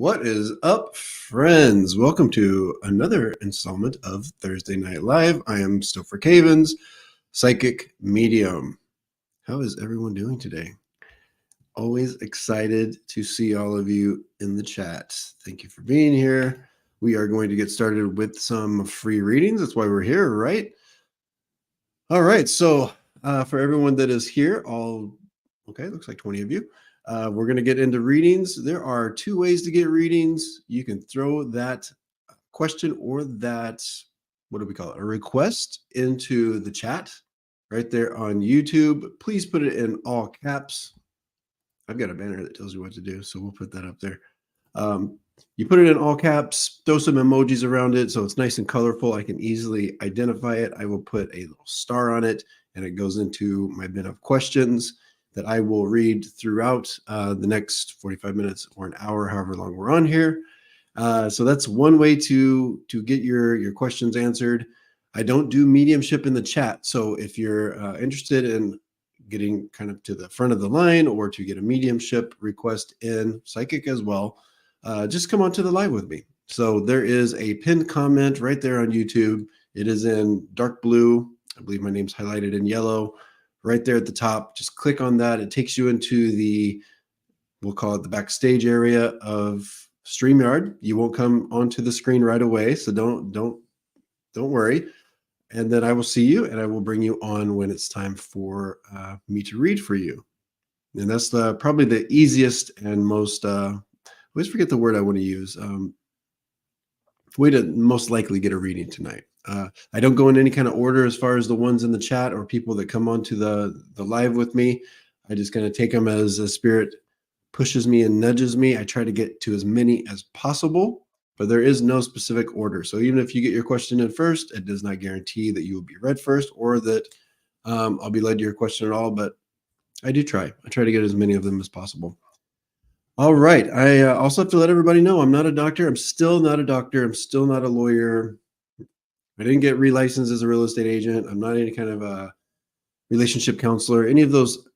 What is up, friends? Welcome to another installment of Thursday Night Live. I am Stopher Cavins, psychic medium. How is everyone doing today? Always excited to see all of you in the chat. Thank you for being here. We are going to get started with some free readings. That's why we're here, right? All right. So for everyone that is here, looks like 20 of you. We're going to get into readings. There are two ways to get readings. You can throw that question or that, what do we call it, a request into the chat right there on YouTube. Please put it in all caps. I've got a banner that tells you what to do, so we'll put that up there. You put it in all caps, throw some emojis around it so it's nice and colorful. I can easily identify it. I will put a little star on it, and it goes into my bin of questions that I will read throughout the next 45 minutes or an hour, however long we're on here. So that's one way to get your questions answered. I don't do mediumship in the chat. So if you're interested in getting kind of to the front of the line or to get a mediumship request in, psychic as well, just come on to the live with me. So there is a pinned comment right there on YouTube. It is in dark blue. I believe my name's highlighted in yellow. Right there at the top, just click on that. It takes you into we'll call it the backstage area of StreamYard. You won't come onto the screen right away, so don't worry. And then I will see you, and I will bring you on when it's time for me to read for you. And that's probably the easiest and most, I always forget the word I want to use, way to most likely get a reading tonight. I don't go in any kind of order as far as the ones in the chat or people that come onto the live with me. I just kind of take them as a spirit pushes me and nudges me. I try to get to as many as possible, but there is no specific order. So even if you get your question in first, it does not guarantee that you will be read first or that I'll be led to your question at all, but I do try. I try to get as many of them as possible. All right. I also have to let everybody know I'm not a doctor. I'm still not a doctor. I'm still not a lawyer. I didn't get relicensed as a real estate agent. I'm not any kind of a relationship counselor, any of those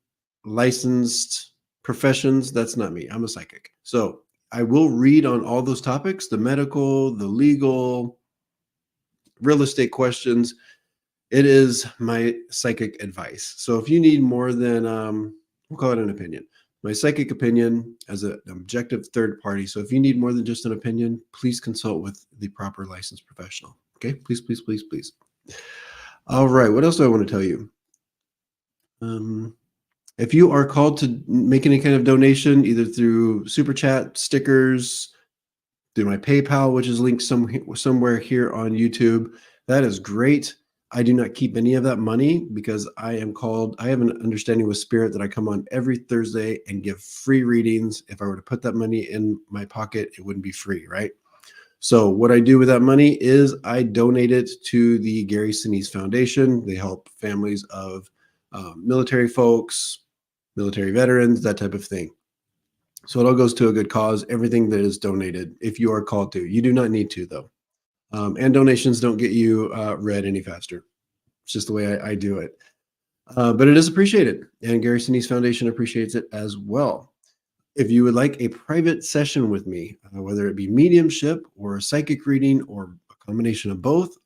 licensed professions. That's not me. I'm a psychic. So I will read on all those topics, the medical, the legal, real estate questions. It is my psychic advice. So if you need more than, we'll call it an opinion. My psychic opinion as an objective third party. So if you need more than just an opinion, please consult with the proper licensed professional. Okay, please, please, please, please. All right, what else do I want to tell you? If you are called to make any kind of donation, either through Super Chat, stickers, through my PayPal, which is linked somewhere here on YouTube, that is great. I do not keep any of that money because I have an understanding with Spirit that I come on every Thursday and give free readings. If I were to put that money in my pocket, it wouldn't be free, right? So what I do with that money is I donate it to the Gary Sinise Foundation. They help families of military folks, military veterans, that type of thing. So it all goes to a good cause, everything that is donated, if you are called to. You do not need to, though. And donations don't get you read any faster. It's just the way I do it. But it is appreciated, and Gary Sinise Foundation appreciates it as well. If you would like a private session with me, whether it be mediumship or a psychic reading or a combination of both,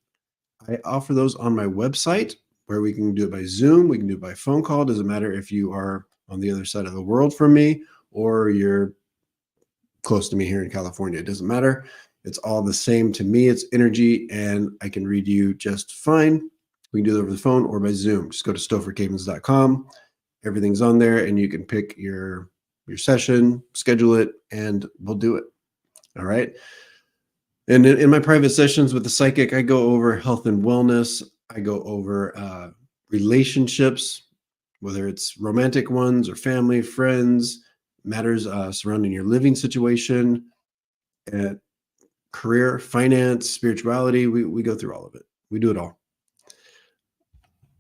I offer those on my website where we can do it by Zoom. We can do it by phone call. It doesn't matter if you are on the other side of the world from me or you're close to me here in California. It doesn't matter. It's all the same to me. It's energy, and I can read you just fine. We can do it over the phone or by Zoom. Just go to stophercavins.com. Everything's on there, and you can pick your session, schedule it, and we'll do it. All right. And in my private sessions with the psychic, I go over health and wellness. I go over relationships, whether it's romantic ones or family, friends, matters surrounding your living situation, career, finance, spirituality. We go through all of it. We do it all.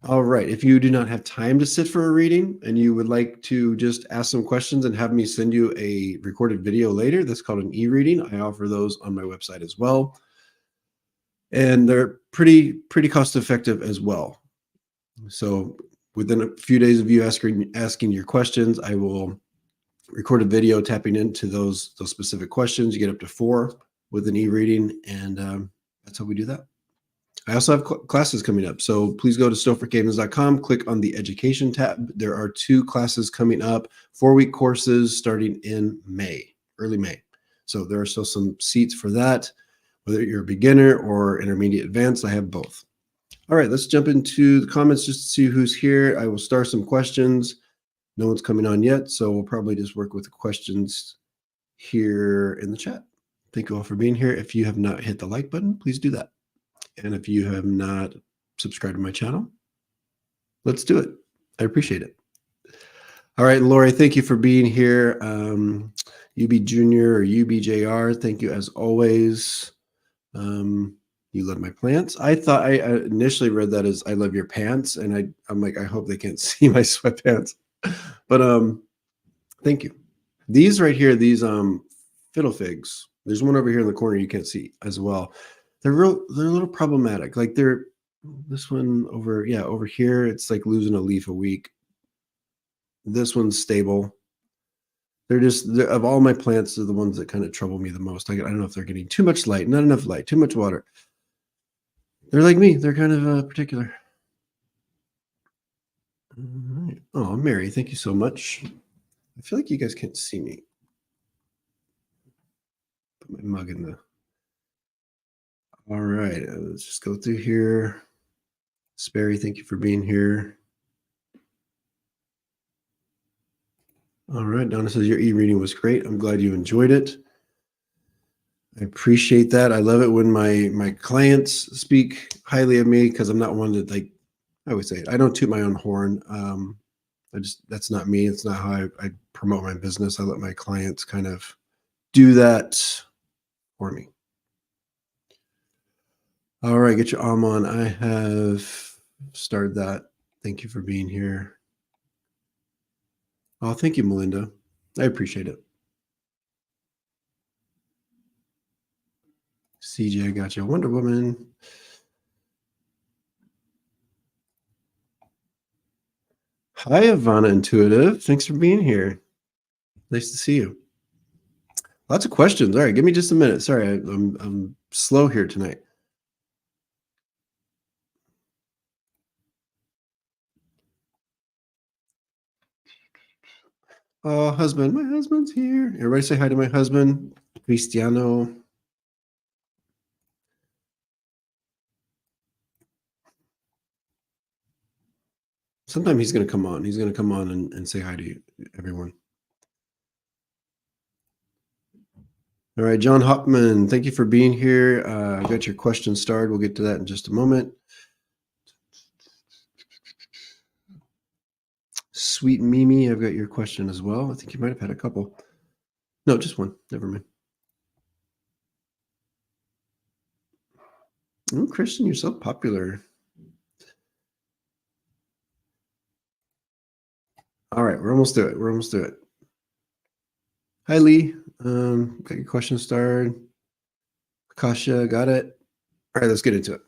All right. If you do not have time to sit for a reading and you would like to just ask some questions and have me send you a recorded video later, that's called an e-reading. I offer those on my website as well. And they're pretty cost effective as well. So within a few days of you asking your questions, I will recorded video tapping into those specific questions. You get up to 4 with an e-reading, and that's how we do that. I also have classes coming up, so please go to stophercavins.com, click on the education tab. There are 2 classes coming up, 4-week courses starting in May, early May. So there are still some seats for that. Whether you're a beginner or intermediate advanced, I have both. All right, let's jump into the comments just to see who's here. I will start some questions. No one's coming on yet, so we'll probably just work with the questions here in the chat. Thank you all for being here. If you have not hit the like button, please do that. And if you have not subscribed to my channel, let's do it. I appreciate it. All right, Lori, thank you for being here. UB Junior or UBJR, thank you as always. You love my plants. I thought I initially read that as I love your pants, and I'm like, I hope they can't see my sweatpants. But thank you. These right here, these fiddle figs. There's one over here in the corner you can't see as well. They're a little problematic. Like this one over here, it's like losing a leaf a week. This one's stable. They're of all my plants, they're the ones that kind of trouble me the most. I don't know if they're getting too much light, not enough light, too much water. They're like me. They're kind of particular. All right. Oh, Mary, thank you so much. I feel like you guys can't see me. Put my mug in the... All right, let's just go through here. Sperry, thank you for being here. All right, Donna says your e-reading was great. I'm glad you enjoyed it. I appreciate that. I love it when my clients speak highly of me, because I'm not one to, like, I always say it, I don't toot my own horn. That's not me. It's not how I promote my business. I let my clients kind of do that for me. All right, get your on. I have started that. Thank you for being here. Oh, thank you, Melinda. I appreciate it. CJ, I got you. Wonder Woman. Hi, Ivana Intuitive. Thanks for being here. Nice to see you. Lots of questions. All right, give me just a minute. Sorry, I'm slow here tonight. Oh, husband. My husband's here. Everybody say hi to my husband, Cristiano. Sometime he's going to come on. He's going to come on and say hi to you, everyone. All right, John Hopman, thank you for being here. I got your question started. We'll get to that in just a moment. Sweet Mimi, I've got your question as well. I think you might have had a couple. No, just one. Never mind. Oh, Christian, you're so popular. All right, we're almost through it. We're almost through it. Hi, Lee. Got your question started. Akasha, got it. All right, let's get into it.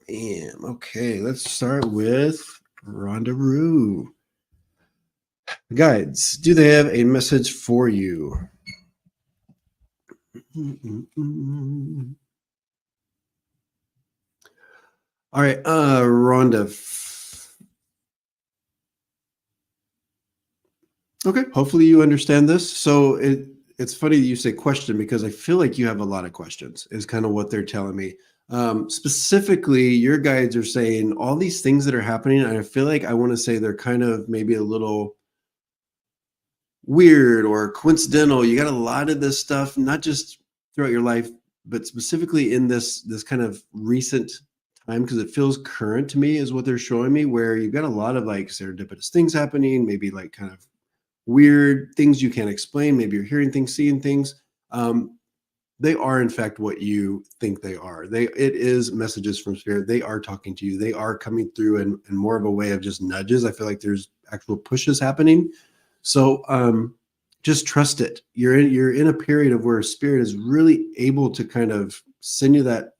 Bam. Okay, let's start with Rhonda Rue. Guides, do they have a message for you? All right, Rhonda. Okay, hopefully you understand this. So it's funny that you say question, because I feel like you have a lot of questions, is kind of what they're telling me. Specifically, your guides are saying all these things that are happening, and I feel like I want to say they're kind of maybe a little weird or coincidental. You got a lot of this stuff, not just throughout your life, but specifically in this kind of recent time, because it feels current to me, is what they're showing me, where you've got a lot of like serendipitous things happening, maybe like kind of weird things you can't explain. Maybe you're hearing things, seeing things. They are in fact what you think they are. It is messages from spirit. They are talking to you. They are coming through in more of a way of just nudges. I feel like there's actual pushes happening. So just trust it. You're in a period of where spirit is really able to kind of send you that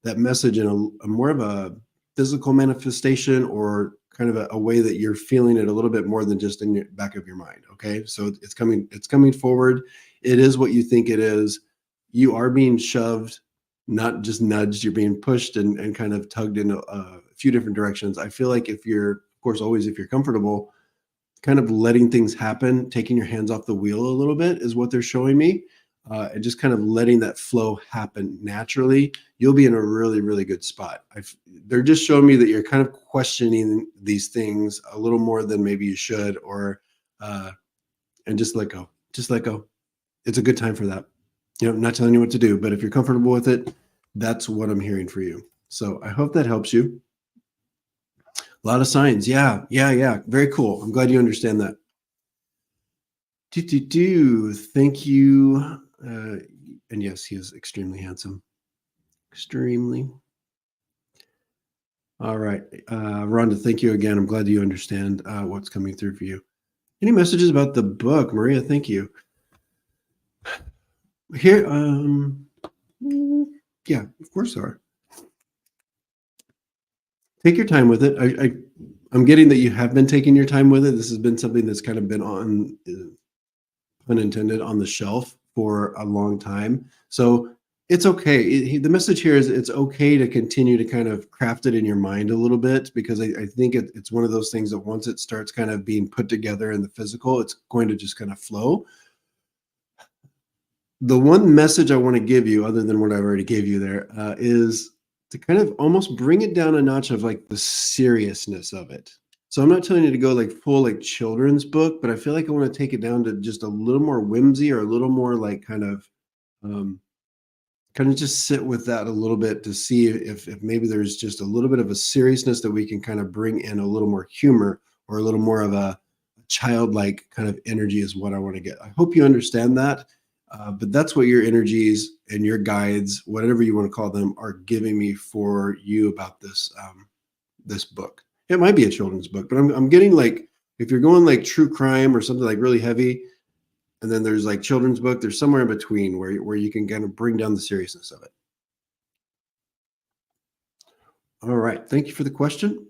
message in a more of a physical manifestation, or kind of a way that you're feeling it a little bit more than just in your back of your mind. Okay. So it's coming forward. It is what you think it is. You are being shoved, not just nudged. You're being pushed and kind of tugged in a few different directions. I feel like if you're, of course, always if you're comfortable, kind of letting things happen, taking your hands off the wheel a little bit is what they're showing me. And just kind of letting that flow happen naturally, you'll be in a really, really good spot. They're just showing me that you're kind of questioning these things a little more than maybe you should, and just let go. Just let go. It's a good time for that. I'm not telling you what to do, but if you're comfortable with it, that's what I'm hearing for you. So I hope that helps you. A lot of signs. Yeah. Very cool. I'm glad you understand that. Thank you. And yes, he is extremely handsome. Extremely. All right. Rhonda, thank you again. I'm glad you understand what's coming through for you. Any messages about the book? Maria, thank you. Here, yeah, of course there are. Take your time with it. I'm getting that you have been taking your time with it. This has been something that's kind of been on, pun intended, on the shelf for a long time. So it's okay. The message here is it's okay to continue to kind of craft it in your mind a little bit, because I think it's one of those things that once it starts kind of being put together in the physical, it's going to just kind of flow. The one message I want to give you, other than what I already gave you there, is to kind of almost bring it down a notch of like the seriousness of it. So I'm not telling you to go like full like children's book, but I feel like I want to take it down to just a little more whimsy, or a little more like kind of just sit with that a little bit to see if maybe there's just a little bit of a seriousness that we can kind of bring in a little more humor, or a little more of a childlike kind of energy is what I want to get. I hope you understand that. But that's what your energies and your guides, whatever you want to call them, are giving me for you about this this book. It might be a children's book, but I'm getting like, if you're going like true crime or something like really heavy, and then there's like children's book, there's somewhere in between where you can kind of bring down the seriousness of it. All right. Thank you for the question.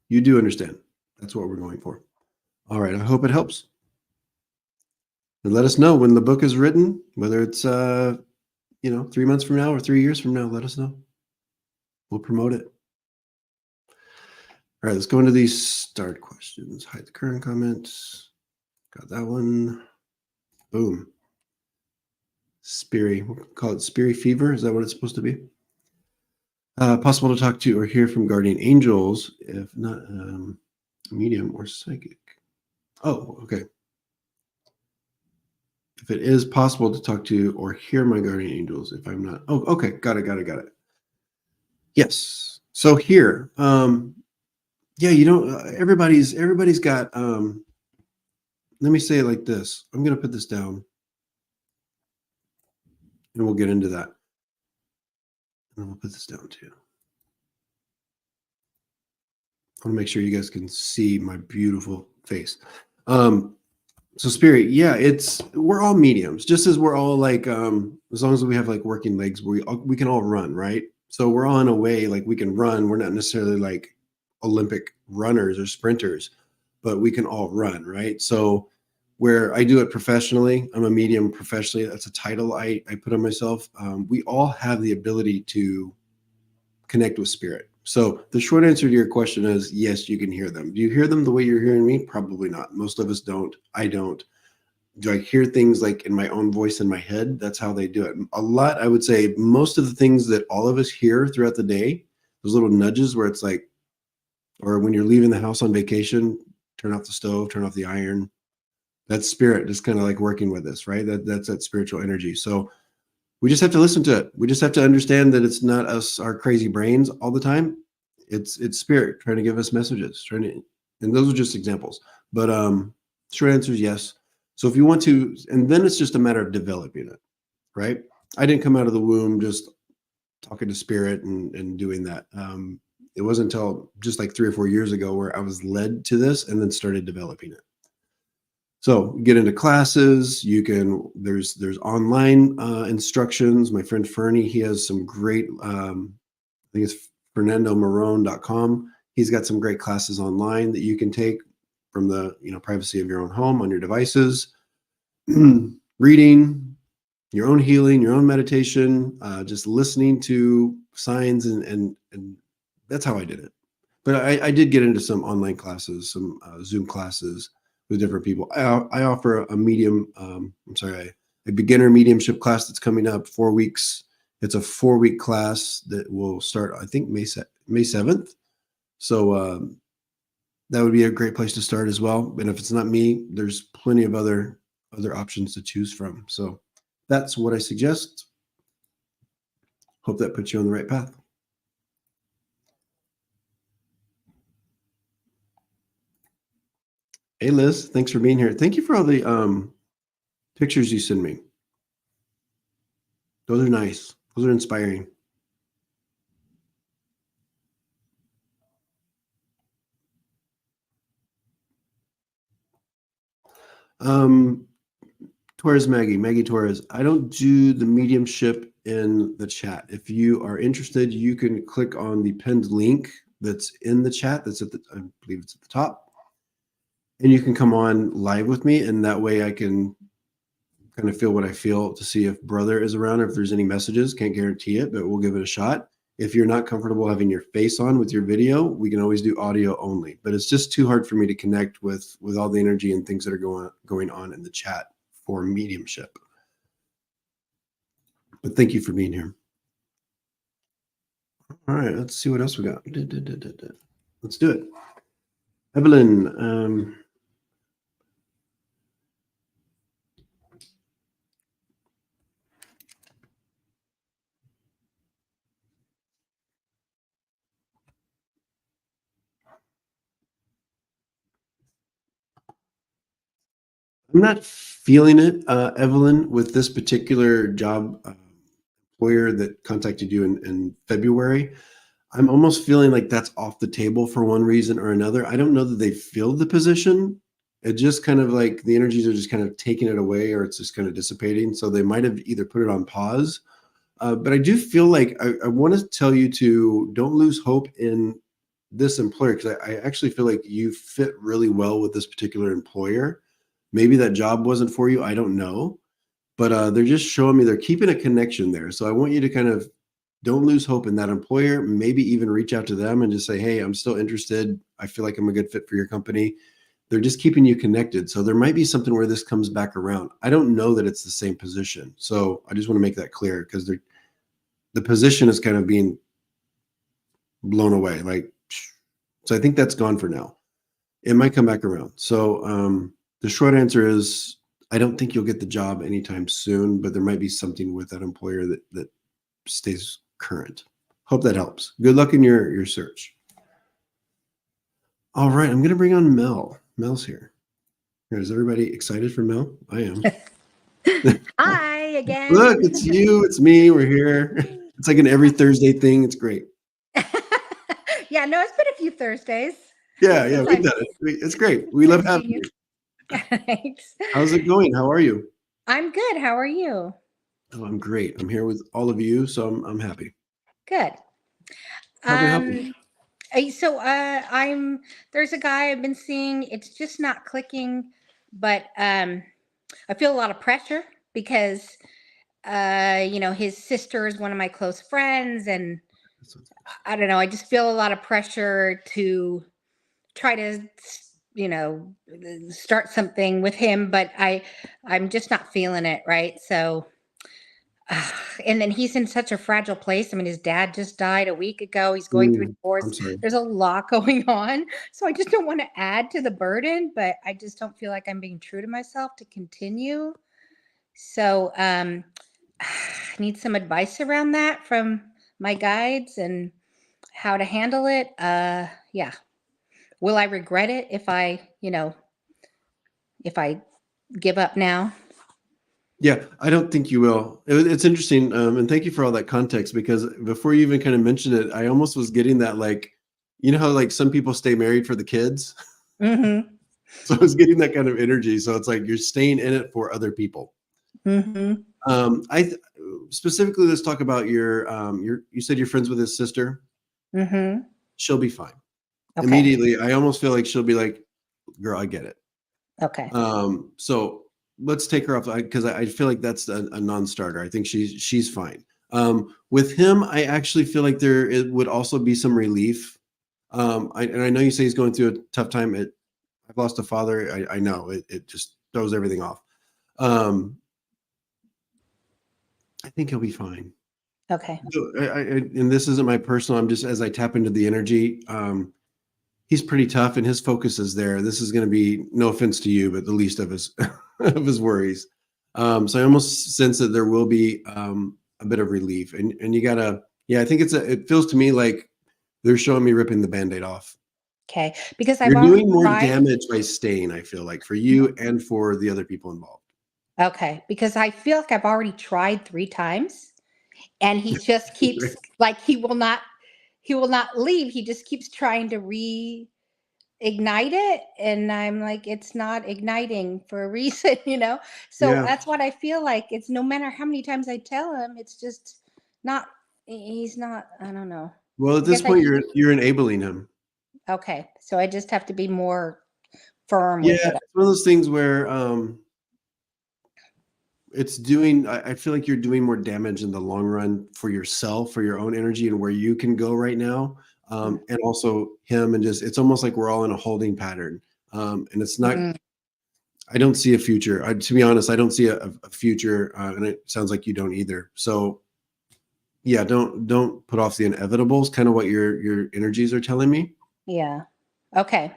You do understand. That's what we're going for. All right. I hope it helps. And let us know when the book is written, whether it's 3 months from now or 3 years from now. Let us know. We'll promote it. All right, let's go into these start questions. Hide the current comments. Got that one. Boom. Spirit. We'll call it Spirit Fever. Is that what it's supposed to be? Possible to talk to or hear from guardian angels, if not medium or psychic. Oh, okay. If it is possible to talk to or hear my guardian angels, if I'm not. Oh, okay. Got it. Yes. So here, yeah, everybody's got, let me say it like this. I'm going to put this down and we'll get into that. And we'll put this down too. I want to make sure you guys can see my beautiful face. So spirit, yeah, we're all mediums, just as we're all like, as long as we have like working legs, we can all run, right? So we're all in a way like we can run. We're not necessarily like Olympic runners or sprinters, but we can all run, right? So where I do it professionally, I'm a medium professionally. That's a title I put on myself. We all have the ability to connect with spirit. So the short answer to your question is yes, you can hear them. Do you hear them the way you're hearing me? Probably not. Most of us don't. I don't. Do I hear things like in my own voice in my head? That's how they do it. A lot, I would say most of the things that all of us hear throughout the day, those little nudges where it's like, or when you're leaving the house on vacation, turn off the stove, turn off the iron. That's spirit just kind of like working with us, right? That's that spiritual energy. So we just have to listen to it. We just have to understand that it's not us, our crazy brains all the time. It's spirit trying to give us messages, and those are just examples. But short answer is yes. So if you want to, and then it's just a matter of developing it, right? I didn't come out of the womb just talking to spirit and doing that. It wasn't until just like 3 or 4 years ago where I was led to this and then started developing it. So get into classes. There's online instructions. My friend Fernie, he has some great, I think it's fernandomarone.com. He's got some great classes online that you can take from the privacy of your own home on your devices. Reading, your own healing, your own meditation, just listening to signs, and that's how I did it. But I did get into some online classes, some Zoom classes with different people. I offer a beginner mediumship class that's coming up, 4 weeks. It's a 4-week class that will start, I think, May 7th. So that would be a great place to start as well. And if it's not me, there's plenty of other options to choose from. So that's what I suggest. Hope that puts you on the right path. Hey, Liz, thanks for being here. Thank you for all the pictures you send me. Those are nice. Those are inspiring. Maggie Torres. I don't do the mediumship in the chat. If you are interested, you can click on the pinned link that's in the chat. That's I believe it's at the top. And you can come on live with me, and that way I can kind of feel what I feel to see if brother is around or if there's any messages. Can't guarantee it, but we'll give it a shot. If you're not comfortable having your face on with your video, we can always do audio only. But it's just too hard for me to connect with all the energy and things that are going on in the chat for mediumship. But thank you for being here. All right, let's see what else we got. Let's do it. Evelyn, I'm not feeling it, Evelyn, with this particular job employer that contacted you in February. I'm almost feeling like that's off the table for one reason or another. I don't know that they filled the position. It just kind of like the energies are just kind of taking it away, or it's just kind of dissipating. So they might have either put it on pause. But I do feel like I want to tell you to don't lose hope in this employer, because I actually feel like you fit really well with this particular employer. Maybe that job wasn't for you. I don't know. But they're just showing me they're keeping a connection there. So I want you to kind of don't lose hope in that employer. Maybe even reach out to them and just say, hey, I'm still interested. I feel like I'm a good fit for your company. They're just keeping you connected. So there might be something where this comes back around. I don't know that it's the same position. So I just want to make that clear, because the position is kind of being blown away. So I think that's gone for now. It might come back around. So the short answer is, I don't think you'll get the job anytime soon, but there might be something with that employer that stays current. Hope that helps. Good luck in your search. All right, I'm going to bring on Mel. Mel's here. Is everybody excited for Mel? I am. Hi again. Look, it's you, it's me, we're here. It's like an every Thursday thing. It's great. Yeah, no, it's been a few Thursdays. Yeah, we've done it. It's great. We love having you. Thanks. How's it going? How are you? I'm good. How are you? Oh, I'm great. I'm here with all of you, so I'm happy. Good. How can I help you? There's a guy I've been seeing. It's just not clicking, but I feel a lot of pressure because his sister is one of my close friends, and I don't know, I just feel a lot of pressure to try to start something with him, but I'm just not feeling it, right? So and then he's in such a fragile place. I mean, his dad just died a week ago. He's going through divorce. I'm sorry. There's a lot going on. So I just don't want to add to the burden, but I just don't feel like I'm being true to myself to continue. So I need some advice around that from my guides and how to handle it. Yeah. Will I regret it if I give up now? Yeah, I don't think you will. It's interesting. And thank you for all that context, because before you even kind of mentioned it, I almost was getting that, like, you know how like some people stay married for the kids? Mm-hmm. So I was getting that kind of energy. So it's like you're staying in it for other people. Mm-hmm. Specifically, let's talk about you said you're friends with his sister. Mm-hmm. She'll be fine. Okay. immediately. I almost feel like she'll be like, "Girl, I get it." Okay. So let's take her off because I feel like that's a non-starter. I think she's fine. With him, I actually feel like it would also be some relief. And I know you say he's going through a tough time. I've lost a father. I know it just throws everything off. I think he'll be fine. Okay. So and this isn't my personal. I'm just as I tap into the energy. He's pretty tough, and his focus is there. This is going to be no offense to you, but the least of his of his worries. So I almost sense that there will be a bit of relief, and you gotta. Yeah, I think it feels to me like they're showing me ripping the Band-Aid off. Okay. Because I've You're already doing more tried. damage by staying, I feel like, for you and for the other people involved. Okay. Because I feel like I've already tried 3 times, and he just keeps like he will not leave. He just keeps trying to reignite it, and I'm like, it's not igniting for a reason, you know. So Yeah. that's what I feel like. It's no matter how many times I tell him, it's just not. He's not. I don't know. Well, at I this guess I point, need to. you're enabling him. Okay, so I just have to be more firm Yeah, with it. it's one of those things where it's doing. I feel like you're doing more damage in the long run for yourself, for your own energy, and where you can go right now, and also him, and just it's almost like we're all in a holding pattern, and it's not. Mhm. I don't see a future. To be honest, I don't see a future, and it sounds like you don't either. So yeah, don't put off the inevitables. Kind of what your energies are telling me. Yeah. Okay.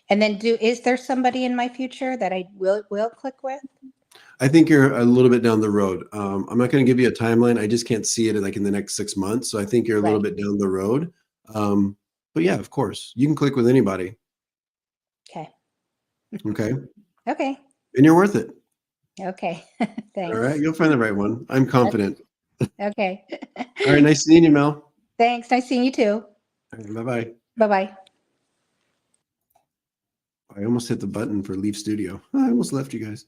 And then is there somebody in my future that I will click with? I think you're a little bit down the road. I'm not going to give you a timeline. I just can't see it in, like in the next 6 months. So I think you're a little Right. bit down the road. But yeah, of course, you can click with anybody. Okay. Okay, Okay. and you're worth it. Okay. All Thanks. right, you'll find the right one. I'm confident. Okay. All right, nice seeing you, Mel. Thanks. Nice seeing you too. Bye bye. Bye bye. I almost hit the button for leave studio. I almost left you guys.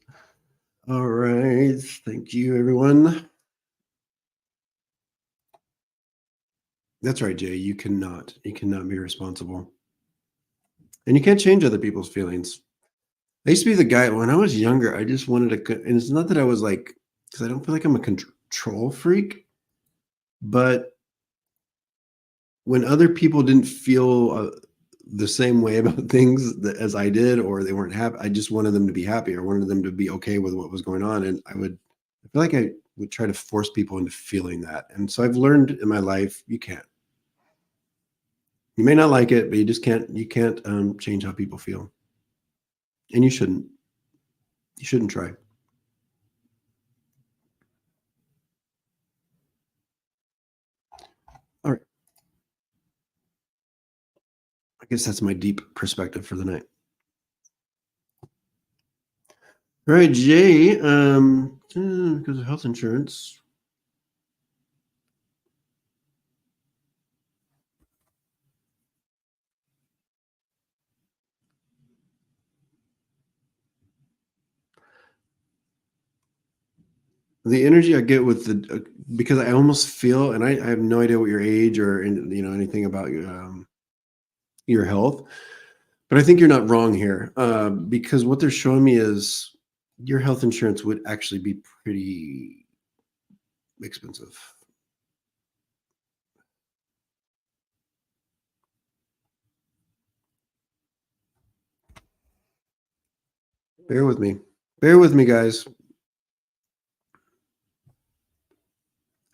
All right, thank you, everyone. That's right, Jay. You cannot be responsible, and you can't change other people's feelings. I used to be the guy when I was younger. I just wanted to, and it's not that I was like, because I don't feel like I'm a control freak, but when other people didn't feel the same way about things as I did, or they weren't happy, I just wanted them to be happy, or wanted them to be okay with what was going on. And I feel like I would try to force people into feeling that. And so I've learned in my life, you can't. You may not like it, but you just can't. You can't change how people feel, and you shouldn't. You shouldn't try. All right. I guess that's my deep perspective for the night. All right, Jay. Because of health insurance. The energy I get with because I almost feel, and I have no idea what your age or anything about your health, but I think you're not wrong here because what they're showing me is your health insurance would actually be pretty expensive. Bear with me. Bear with me, guys.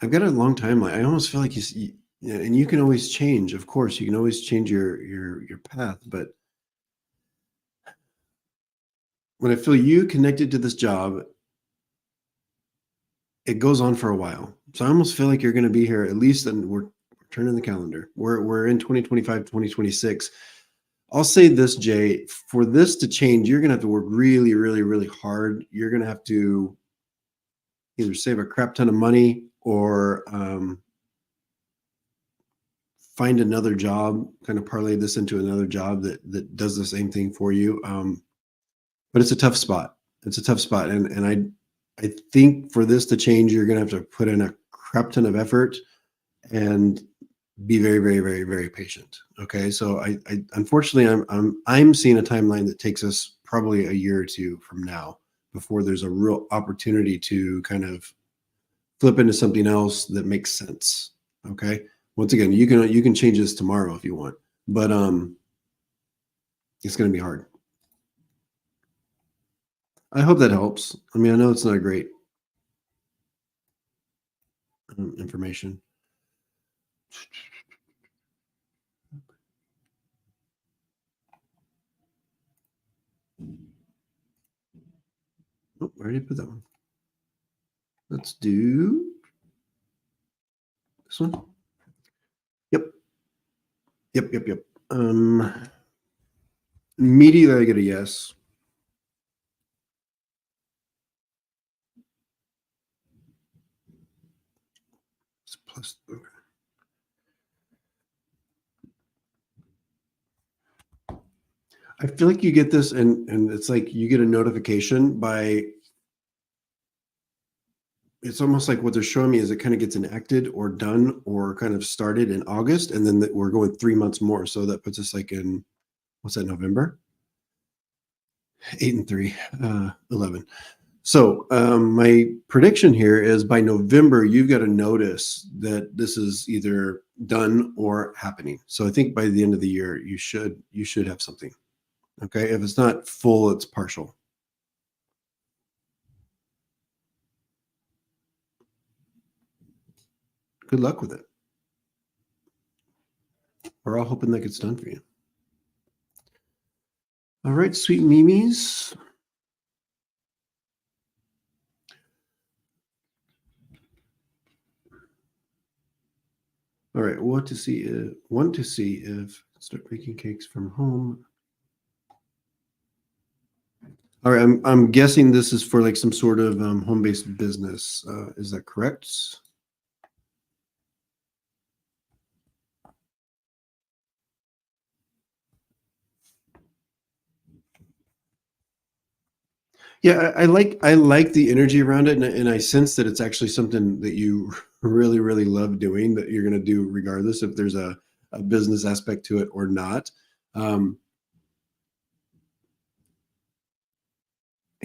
I've got a long timeline. I almost feel like and you can always change. Of course, you can always change your path. But when I feel you connected to this job, it goes on for a while. So I almost feel like you're going to be here at least, and we're turning the calendar. We're in 2025, 2026. I'll say this, Jay, for this to change, you're going to have to work really, really, really hard. You're going to have to either save a crap ton of money or find another job, kind of parlay this into another job that does the same thing for you. But it's a tough spot. It's a tough spot, and I think for this to change, you're going to have to put in a crap ton of effort, and be very, very, very, very patient. Okay, so I unfortunately I'm seeing a timeline that takes us probably a year or two from now before there's a real opportunity to kind of flip into something else that makes sense. Okay, once again, you can change this tomorrow if you want, but it's going to be hard. I hope that helps. I mean, I know it's not a great information. Oh, where did I put that one? Let's do this one. Yep. Yep. Yep. Yep. Immediately I get a yes. It's plus. Okay. I feel like you get this, and it's like you get a notification by. It's almost like what they're showing me is it kind of gets enacted or done or kind of started in August, and then we're going 3 months more. So that puts us like in what's that, November? 8 and 3, 11. So my prediction here is by November, you've got to notice that this is either done or happening. So I think by the end of the year, you should have something. Okay, if it's not full, it's partial. Good luck with it. We're all hoping that gets done for you. All right, sweet Mimis. All right, want to see if start baking cakes from home. All right, I'm guessing this is for like some sort of home-based business. Is that correct? Yeah, I like the energy around it, and I sense that it's actually something that you really, really love doing, that you're going to do regardless if there's a business aspect to it or not. And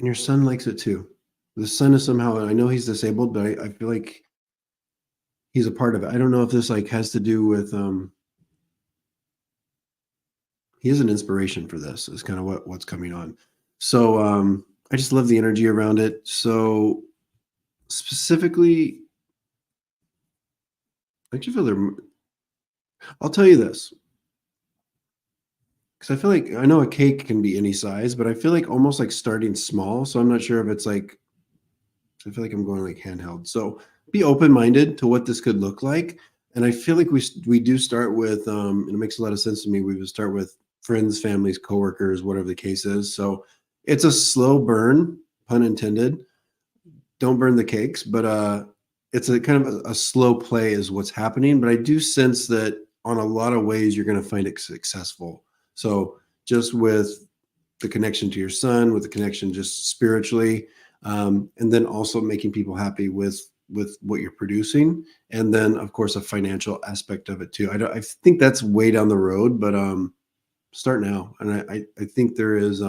your son likes it too. The son is somehow, I know he's disabled, but I feel like he's a part of it. I don't know if this like has to do with he is an inspiration for this, is kind of what's coming on. So I just love the energy around it. So specifically, I actually feel there. I'll tell you this, because I feel like I know a cake can be any size, but I feel like almost like starting small. So I'm not sure if it's like, I feel like I'm going like handheld. So be open minded to what this could look like. And I feel like we do start with, and it makes a lot of sense to me. We would start with friends, families, coworkers, whatever the case is. So it's a slow burn, pun intended. Don't burn the cakes, but it's a kind of a slow play is what's happening. But I do sense that on a lot of ways you're going to find it successful. So just with the connection to your son, with the connection just spiritually, and then also making people happy with what you're producing, and then of course a financial aspect of it too. I think that's way down the road, but start now, and I think there is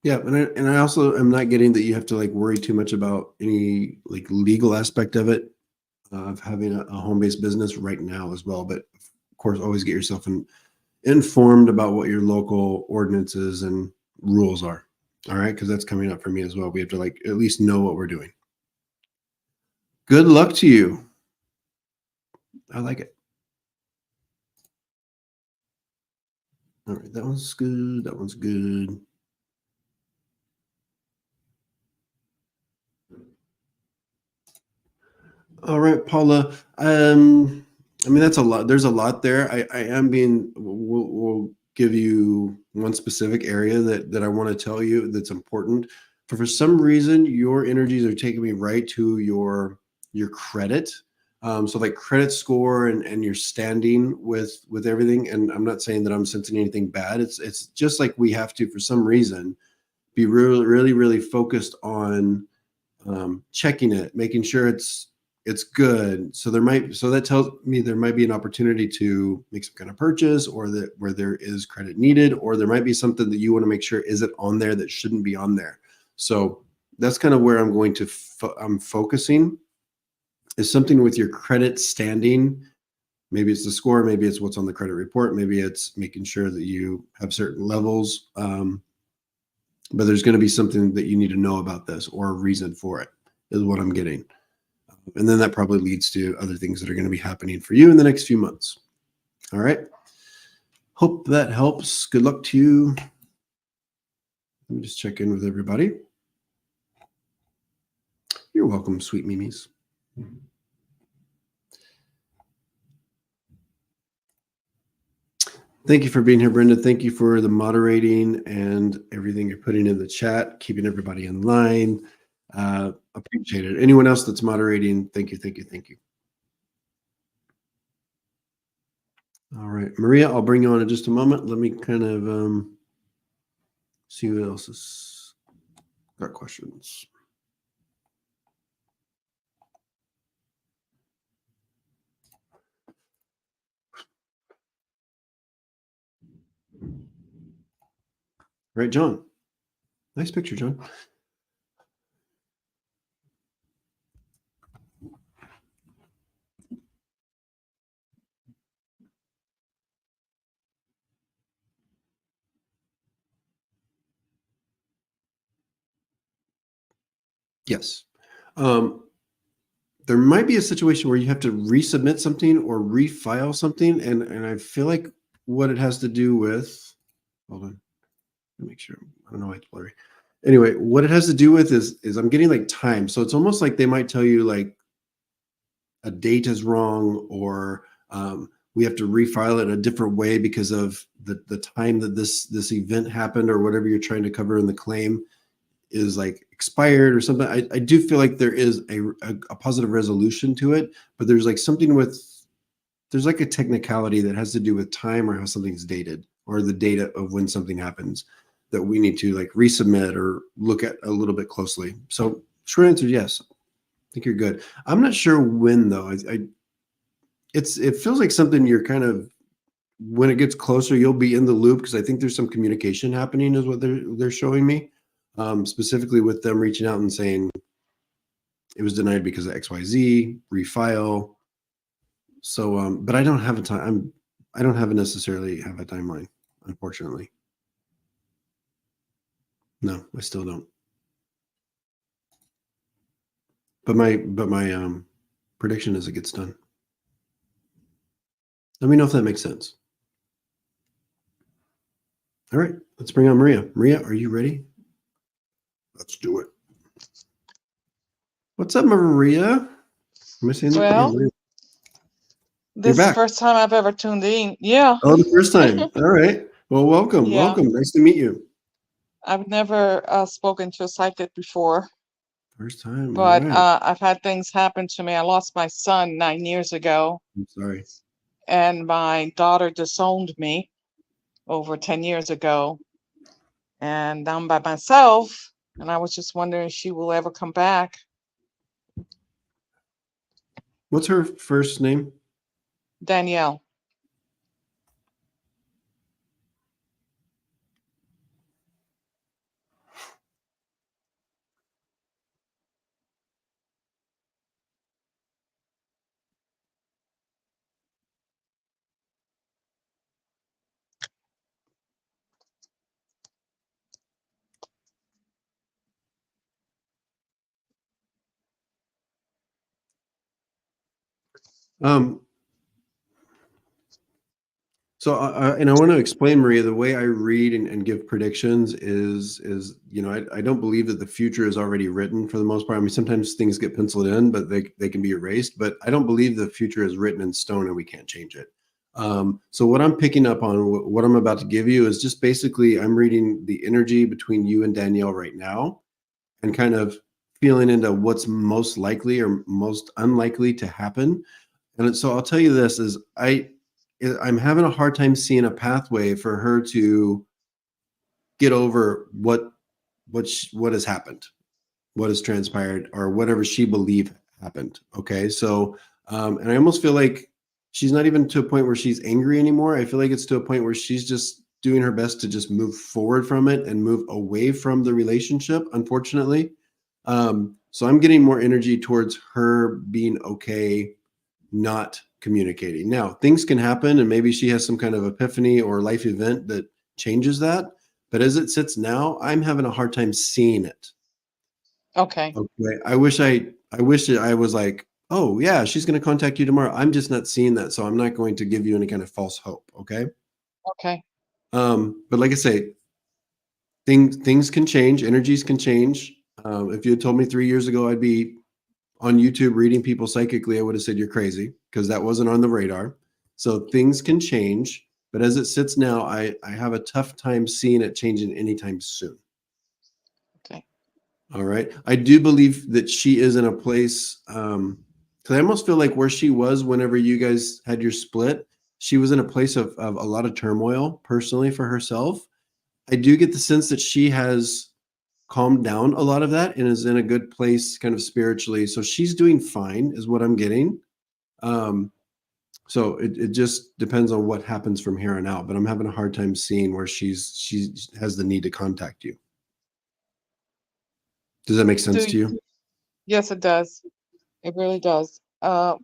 yeah, and I also am not getting that you have to like worry too much about any like legal aspect of it, of having a home-based business right now as well. But of course, always get yourself informed about what your local ordinances and rules are. All right, because that's coming up for me as well. We have to like at least know what we're doing. Good luck to you. I like it. All right, that one's good. That one's good. All right, Paula. I mean, that's a lot. There's a lot there. I am being. We'll give you one specific area that I want to tell you that's important. For some reason, your energies are taking me right to your credit. So like credit score and your standing with everything. And I'm not saying that I'm sensing anything bad. It's just like we have to, for some reason, be really, really, really focused on checking it, making sure it's good. So that tells me there might be an opportunity to make some kind of purchase, or that where there is credit needed, or there might be something that you want to make sure isn't on there that shouldn't be on there. So that's kind of where I'm going to I'm focusing, is something with your credit standing. Maybe it's the score, maybe it's what's on the credit report, maybe it's making sure that you have certain levels. But there's going to be something that you need to know about this, or a reason for it, is what I'm getting. And then that probably leads to other things that are going to be happening for you in the next few months. All right. Hope that helps. Good luck to you. Let me just check in with everybody. You're welcome, sweet Mimis. Thank you for being here, Brenda. Thank you for the moderating and everything you're putting in the chat, keeping everybody in line. Appreciate it. Anyone else that's moderating, thank you, thank you, thank you. All right, Maria, I'll bring you on in just a moment. Let me kind of see who else has got questions. Right, John. Nice picture, John. Yes. There might be a situation where you have to resubmit something or refile something, and I feel like what it has to do with, hold on, let me make sure. I don't know why it's blurry. Anyway, what it has to do with is I'm getting like time. So it's almost like they might tell you like a date is wrong, or we have to refile it a different way because of the time that this event happened, or whatever you're trying to cover in the claim is like expired or something. I do feel like there is a positive resolution to it, but there's like something there's like a technicality that has to do with time, or how something's dated, or the data of when something happens, that we need to like resubmit or look at a little bit closely. So short answer, yes. I think you're good. I'm not sure when though. It feels like something you're kind of, when it gets closer, you'll be in the loop, because I think there's some communication happening, is what they're showing me. Specifically with them reaching out and saying it was denied because of XYZ, refile. So, but I don't have a time. I don't have necessarily have a timeline, unfortunately. No, I still don't. But my prediction is it gets done. Let me know if that makes sense. All right, let's bring on Maria. Maria, are you ready? Let's do it. What's up, Maria? Am I saying that? Well, Yeah, this is the back. first time I've ever tuned in. Yeah. Oh, the first time. All right. Well, welcome. Yeah. Welcome. Nice to meet you. I've never spoken to a psychic before, First time. but All right. I've had things happen to me. I lost my son 9 years ago, I'm sorry. and my daughter disowned me over 10 years ago. And I'm by myself, and I was just wondering if she will ever come back. What's her first name? Danielle. So, and I want to explain, Maria, the way I read and give predictions is, I don't believe that the future is already written for the most part. I mean, sometimes things get penciled in, but they can be erased. But I don't believe the future is written in stone and we can't change it. So what I'm picking up on, what I'm about to give you, is just basically I'm reading the energy between you and Danielle right now, and kind of feeling into what's most likely or most unlikely to happen. And so I'll tell you this, is I'm having a hard time seeing a pathway for her to get over what has happened. what has transpired or whatever she believed happened. Okay. So, and I almost feel like she's not even to a point where she's angry anymore. I feel like it's to a point where she's just doing her best to just move forward from it and move away from the relationship, unfortunately. So I'm getting more energy towards her being okay, not communicating. Now, things can happen, and maybe she has some kind of epiphany or life event that changes that. But as it sits now, I'm having a hard time seeing it. Okay. Okay. I wish that I was like, oh yeah, she's going to contact you tomorrow. I'm just not seeing that, so I'm not going to give you any kind of false hope. Okay. Okay. But like I say, things can change, energies can change. If you had told me 3 years ago I'd be on YouTube reading people psychically, I would have said you're crazy because that wasn't on the radar. So things can change, but as it sits now, I have a tough time seeing it changing anytime soon. Okay. All right. I do believe that she is in a place, because I almost feel like where she was whenever you guys had your split, she was in a place of a lot of turmoil personally for herself. I do get the sense that she has calmed down a lot of that and is in a good place kind of spiritually. So she's doing fine, is what I'm getting. Um, so it just depends on what happens from here on out. But I'm having a hard time seeing where she has the need to contact you. Does that make Do sense to you, you? yes, it does. It really does. I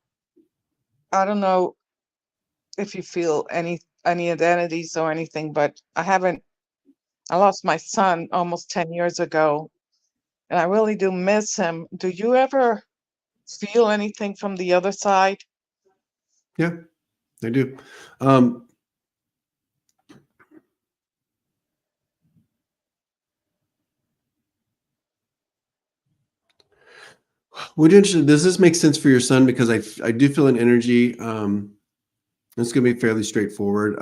don't know if you feel any identities or anything, but I lost my son almost 10 years ago, and I really do miss him. Do you ever feel anything from the other side? Yeah, I do. Um, What interesting. Does this make sense for your son? Because I do feel an energy. It's going to be fairly straightforward.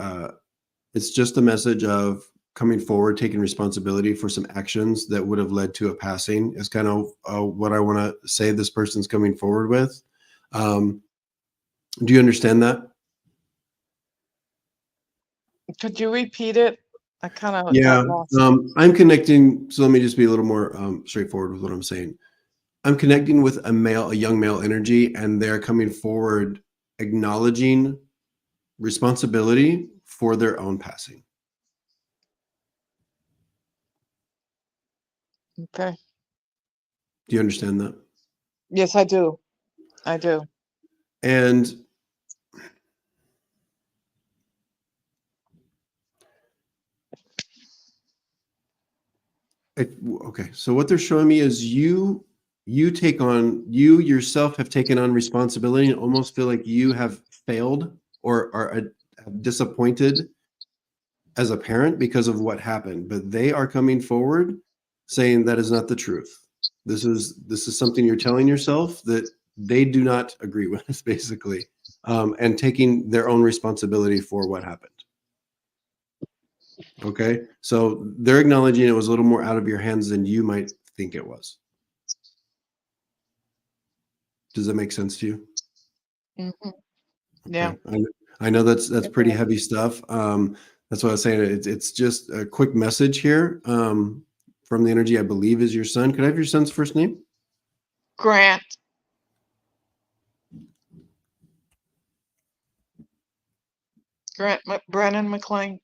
It's just a message of coming forward, taking responsibility for some actions that would have led to a passing. Is kind of what I want to say. This person's coming forward with. Um, do you understand that? Could you repeat it? I kind of got Yeah. lost. I'm connecting. So let me just be a little more straightforward with what I'm saying. I'm connecting with a young male energy, and they're coming forward, acknowledging responsibility for their own passing. Okay. Do you understand that? Yes, I do. I do. And okay, so what they're showing me is you yourself have taken on responsibility and almost feel like you have failed or are disappointed as a parent because of what happened, but they are coming forward saying that is not the truth. This is something you're telling yourself that they do not agree with, basically, and taking their own responsibility for what happened. Okay, so they're acknowledging it was a little more out of your hands than you might think it was. Does that make sense to you? Hmm. Yeah. Okay, I know that's It pretty does. heavy stuff. That's what I was saying. It's just a quick message here from the energy I believe is your son. Could I have your son's first name? Grant. Brennan McLean.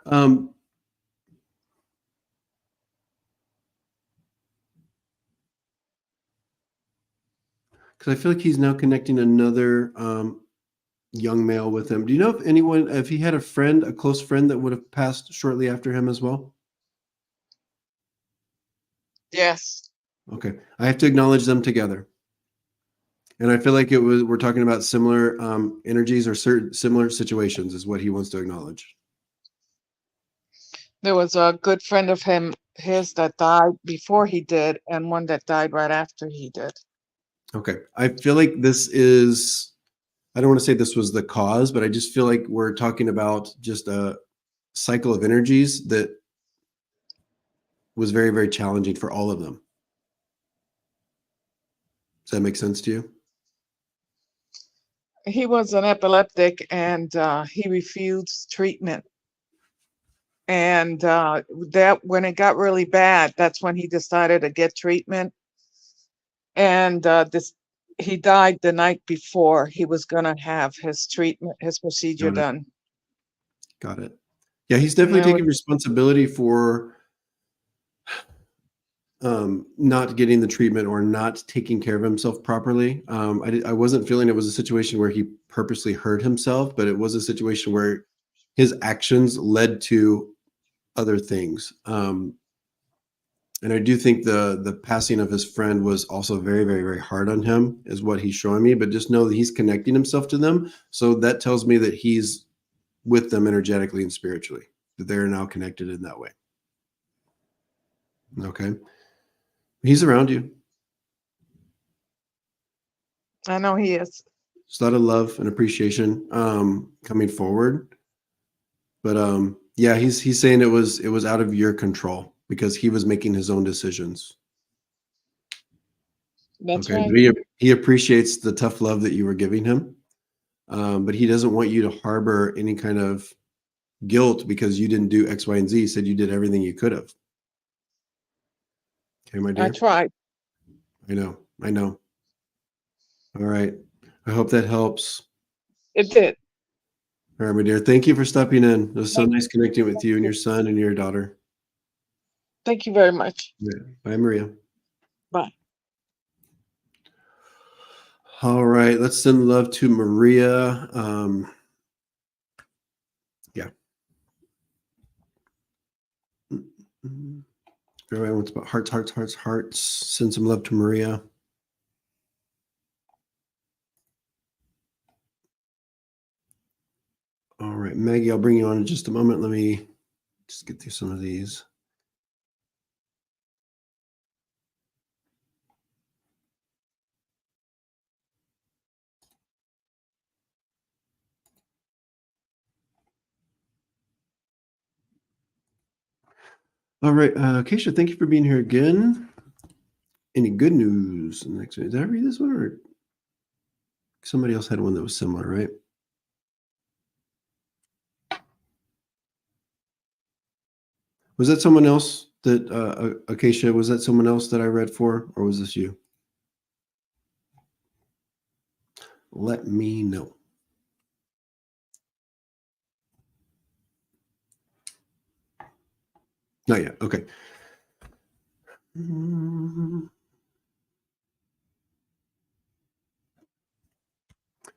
Um, because I feel like he's now connecting another young male with him. Do you know if he had a friend, a close friend that would have passed shortly after him as well? Yes. Okay, I have to acknowledge them together. And I feel like we're talking about similar energies or certain similar situations is what he wants to acknowledge. There was a good friend of his that died before he did, and one that died right after he did. Okay. I feel like I don't want to say this was the cause, but I just feel like we're talking about just a cycle of energies that was very, very challenging for all of them. Does that make sense to you? He was an epileptic, and he refused treatment. And that when it got really bad, that's when he decided to get treatment. and he died the night before he was going to have his treatment, his procedure Got it. done. Got it. Yeah, he's And definitely that was, taking responsibility for not getting the treatment or not taking care of himself properly. I wasn't feeling it was a situation where he purposely hurt himself, but it was a situation where his actions led to other things. And I do think the passing of his friend was also very, very, very hard on him, is what he's showing me. But just know that he's connecting himself to them. So that tells me that he's with them energetically and spiritually, that they're now connected in that way. Okay. He's around you. I know he is. It's a lot of love and appreciation coming forward. But yeah, he's saying it was out of your control because he was making his own decisions. That's Okay. right. But he appreciates the tough love that you were giving him. But he doesn't want you to harbor any kind of guilt because you didn't do X, Y, and Z. He said you did everything you could have. Okay, my I dear. tried. I know. I know. All right. I hope that helps. It did. All right, my dear. Thank you for stopping in. It was so Thank nice connecting with you and your son and your daughter. thank you very much. Yeah. Bye, Maria. Bye. All right. Let's send love to Maria. Yeah. Everybody wants about hearts, hearts, hearts, hearts. Send some love to Maria. All right, Maggie, I'll bring you on in just a moment. Let me just get through some of these. All right, Keisha, thank you for being here again. Any good news? Next, did I read this one or somebody else had one that was similar, right? Was that someone else that, Acacia, was that someone else that I read for, or was this you? Let me know. Not yet. Okay.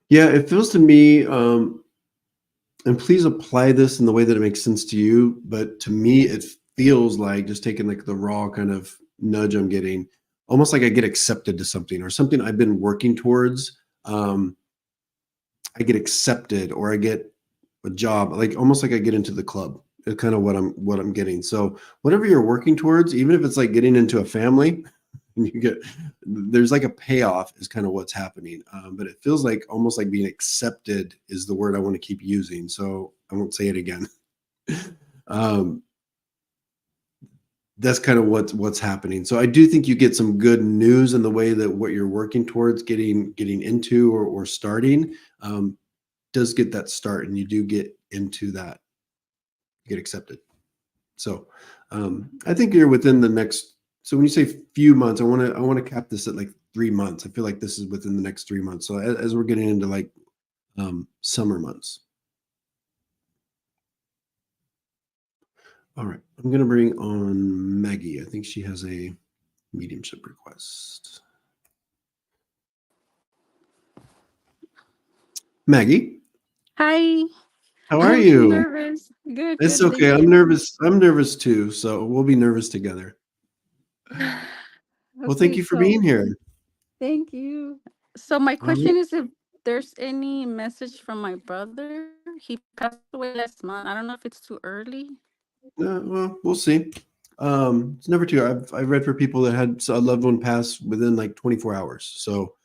Yeah, it feels to me, and please apply this in the way that it makes sense to you. But to me, it feels like just taking like the raw kind of nudge I'm getting, almost like I get accepted to something or something I've been working towards. I get accepted or I get a job, like almost like I get into the club. It's kind of what I'm getting. So whatever you're working towards, even if it's like getting into a family, there's like a payoff is kind of what's happening. But it feels like almost like being accepted is the word I want to keep using. So I won't say it again. That's kind of what's happening. So I do think you get some good news in the way that what you're working towards getting into or starting does get that start, and you do get into that, get accepted. So I think you're within the next. So when you say few months, I want to cap this at like 3 months. I feel like this is within the next 3 months. So as we're getting into like summer months. All right, I'm gonna bring on Maggie. I think she has a mediumship request. Maggie, Hi. how are I'm you? nervous. Good, It's good. Thank okay. I'm you. nervous. I'm nervous too. So we'll be nervous together. Well, thank Okay, you for being so here. thank you. So my All right. question is if there's any message from my brother. He passed away last month. I don't know if it's too early. Well, we'll see. It's never too. I've read for people that had a loved one pass within like 24 hours. So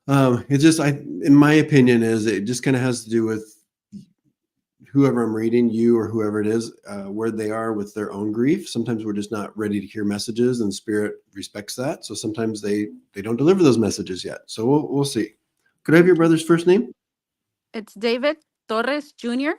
it just in my opinion, is it just kind of has to do with whoever I'm reading, you or whoever it is, where they are with their own grief. Sometimes we're just not ready to hear messages, and spirit respects that. So sometimes they don't deliver those messages yet. So we'll see. Could I have your Okay. brother's first name? It's David Torres Jr.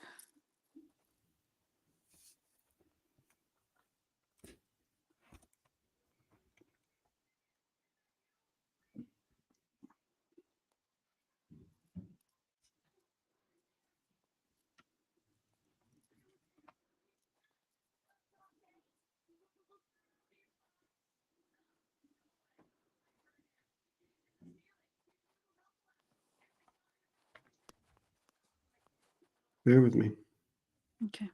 Bear with me. Okay.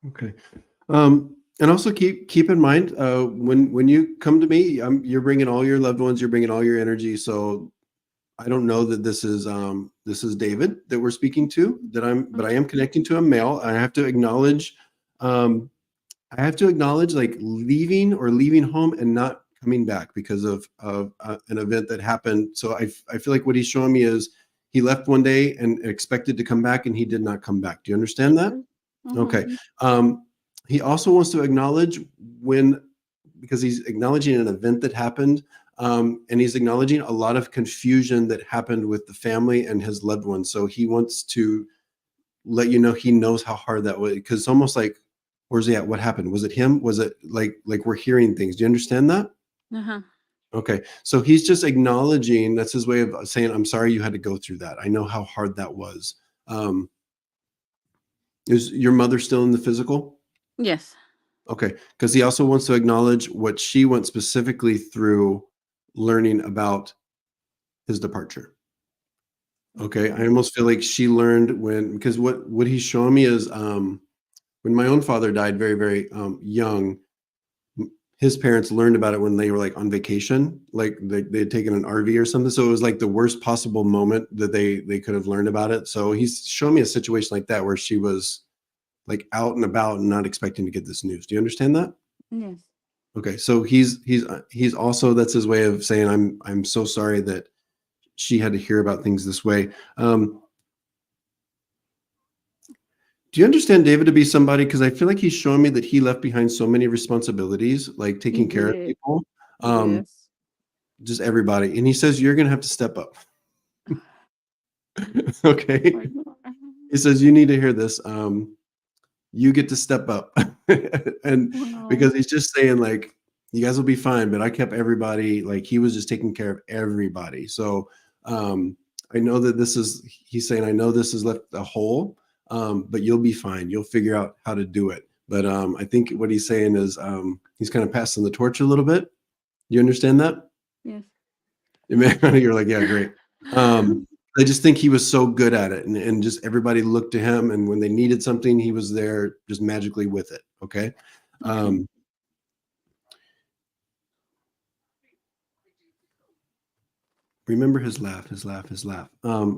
Okay. And also keep in mind, when you come to me, you're bringing all your loved ones, you're bringing all your energy. So I don't know that this is David that we're speaking to, but I am connecting to a male. Um, I have to acknowledge like leaving home and not coming back because of an event that happened. So I feel like what he's showing me is he left one day and expected to come back and he did not come back. Do you understand that? Okay. Um, he also wants to acknowledge because he's acknowledging an event that happened, and he's acknowledging a lot of confusion that happened with the family and his loved ones. So he wants to let you know he knows how hard that was, because it's almost like, where's he at? What happened? Was it him? Was it like we're hearing things? Do you understand that? Uh-huh. Okay. So he's just acknowledging, that's his way of saying, I'm sorry you had to go through that. I know how hard that was. Is your mother still in the physical? Yes. Okay, because he also wants to acknowledge what she went specifically through learning about his departure. Okay, I almost feel like she learned because what he's showing me is when my own father died very, very young, his parents learned about it when they were like on vacation, like they had taken an RV or something. So it was like the worst possible moment that they could have learned about it. So he's showing me a situation like that where she was like out and about and not expecting to get this news. Do you understand that? Yes. Okay, so he's also, that's his way of saying I'm so sorry that she had to hear about things this way. Do you understand David to be somebody? Because I feel like he's showing me that he left behind so many responsibilities, like He taking care of did. people, Yes. just everybody. And he says you're gonna have to step up. Okay, I know. he says you need to hear this. You get to step up, and Wow. because he's just saying like you guys will be fine, but I kept everybody, like he was just taking care of everybody. So I know that he's saying I know this has left a hole, but you'll be fine, you'll figure out how to do it. But I think what he's saying is he's kind of passing the torch a little bit. You understand that? Yes. You're like, yeah, great. I just think he was so good at it, and just everybody looked to him, and when they needed something, he was there just magically with it. Okay. Okay. Remember his laugh, his laugh, his laugh.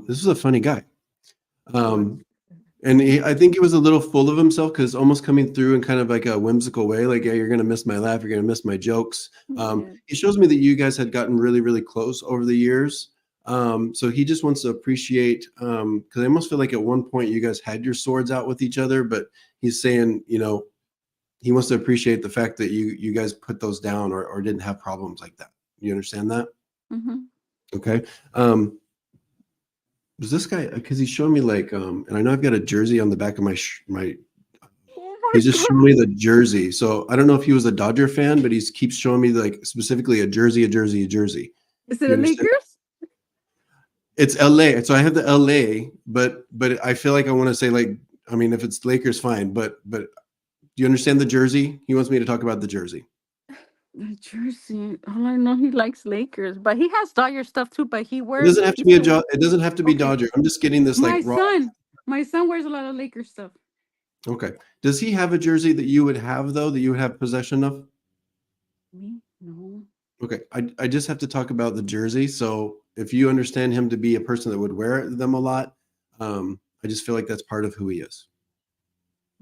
This is a funny guy. What? And I think he was a little full of himself because almost coming through in kind of like a whimsical way, like, yeah, you're going to miss my laugh, you're going to miss my jokes. Yes. He shows me that you guys had gotten really, really close over the years. So he just wants to appreciate, because I almost feel like at one point you guys had your swords out with each other, but he's saying, he wants to appreciate the fact that you guys put those down or didn't have problems like that. You understand that? Mm-hmm. Okay. Was this guy, because he's showing me like, and I know I've got a jersey on the back of my. Oh my He's just God. showing me the jersey. So I don't know if he was a Dodger fan, but he keeps showing me like specifically a jersey, a jersey, a jersey. Is it You a understand? Lakers? It's LA. So I have the LA, but I feel like I want to say like, I mean, if it's Lakers, fine. But do you understand the jersey? He wants me to talk about the jersey. The jersey. All I know, he likes Lakers, but he has Dodger stuff too. But he It wears. doesn't have to He be still. it doesn't have to be Okay. Dodger. I'm just getting this like My raw. son. My son wears a lot of Lakers stuff. Okay. Does he have a jersey that you would have though, that you would have possession of? Me? No. Okay. I just have to talk about the jersey. So if you understand him to be a person that would wear them a lot, I just feel like that's part of who he is.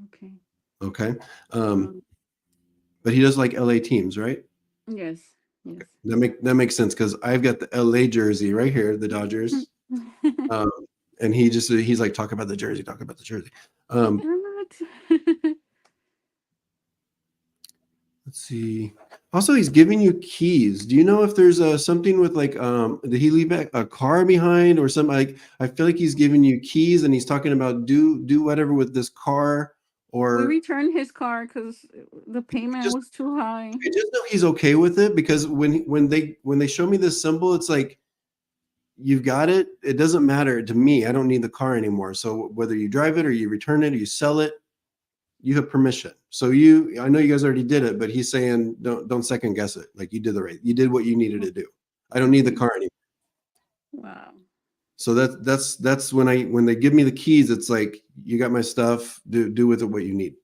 Okay. Okay. Um, Um, but he does like LA teams, right? yes. Yes. That makes sense because I've got the LA jersey right here, the Dodgers. Um, and he's like, talk about the jersey, talk about the jersey. Let's see. Also, he's giving you keys. Do you know if there's something with like did he leave a car behind or something? Like I feel like he's giving you keys and he's talking about do whatever with this car We or returned his car because the payment just was too high. I just know he's okay with it because when they show me this symbol, it's like you've got it. It doesn't matter to me. I don't need the car anymore. So whether you drive it or you return it or you sell it, you have permission. So I know you guys already did it, but he's saying don't second guess it. Like you did what you needed to do. I don't need the car anymore. Wow. So that's when they give me the keys, it's like you got my stuff. Do with it what you need.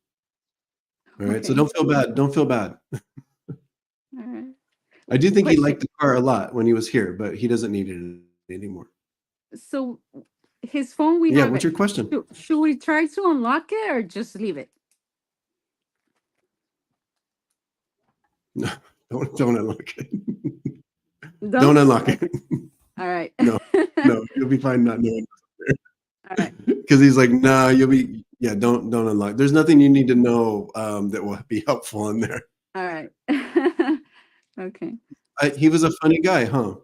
All right. So Okay. don't feel bad. Don't feel bad. All right. I do think he liked Question. the car a lot when he was here, but he doesn't need it anymore. So his phone, we Yeah. have What's it. your question? Should we try to unlock it or just leave it? No, don't unlock it. Don't Don't? unlock it. Okay. All right. No, no, you'll be fine not knowing. All right. Because he's like, nah, don't unlock. There's nothing you need to know that will be helpful in there. All right. Okay. He was a funny guy, huh?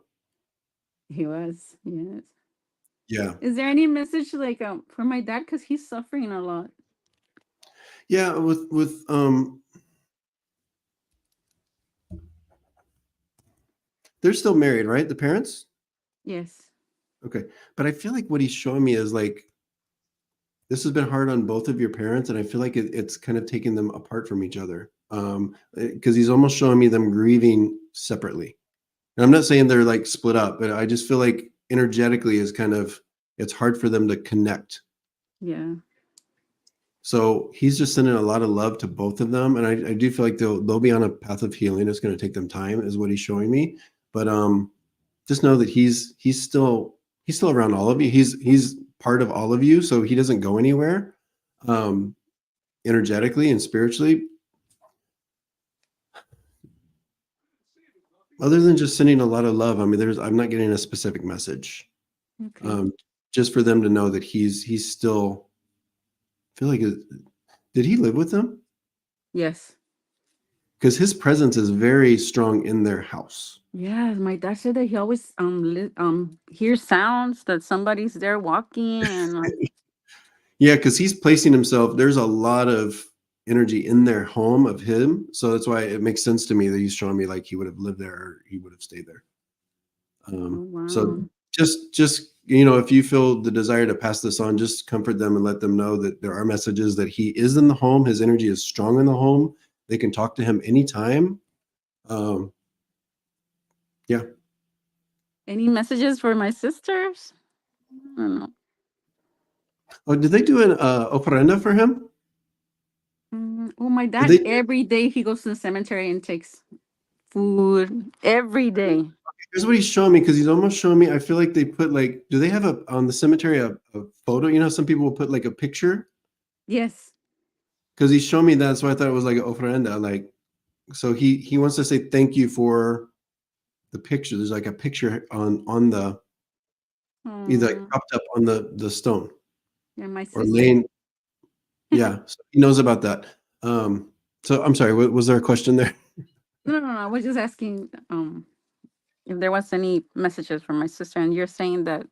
He was. Yes. Yeah. Is there any message like for my dad? Because he's suffering a lot. Yeah, with they're still married, right? The parents? Yes. Okay. But I feel like what he's showing me is like this has been hard on both of your parents, and I feel like it's kind of taking them apart from each other. Because he's almost showing me them grieving separately. And I'm not saying they're like split up, but I just feel like energetically is kind of it's hard for them to connect. Yeah. So he's just sending a lot of love to both of them, and I do feel like they'll be on a path of healing. It's going to take them time, is what he's showing me. But just know that he's still around all of you. He's part of all of you, so he doesn't go anywhere. Energetically and spiritually, other than just sending a lot of love. I mean, I'm not getting a specific message. Okay. Just for them to know that he's still. I feel like did he live with them? Yes. Because his presence is very strong in their house. Yeah, my dad said that he always hears sounds that somebody's there walking and Yeah, because he's placing himself. There's a lot of energy in their home of him, so that's why it makes sense to me that he's showing me like he would have lived there or he would have stayed there. oh So wow. just if you feel the desire to pass this on, just comfort them and let them know that there are messages that he is in the home. His energy is strong in the home. They can talk to him anytime. Yeah. Any messages for my sisters? I don't know. Oh, did they do an ofrenda for him? Well, my Did dad they? every day he goes to the cemetery and takes food every day. Here's what he's showing me because he's almost showing me. I feel like they put like, do they have on the cemetery a photo? You know, some people will put like a picture Yes. because he's showing me that. So I thought it was like an ofrenda. Like, so he wants to say thank you for the picture. There's like a picture on the either like propped up on the stone Yeah, my or sister. laying. Yeah, so he knows about that. So I'm sorry. Was there a question there? No. I was just asking if there was any messages from my sister, and you're saying that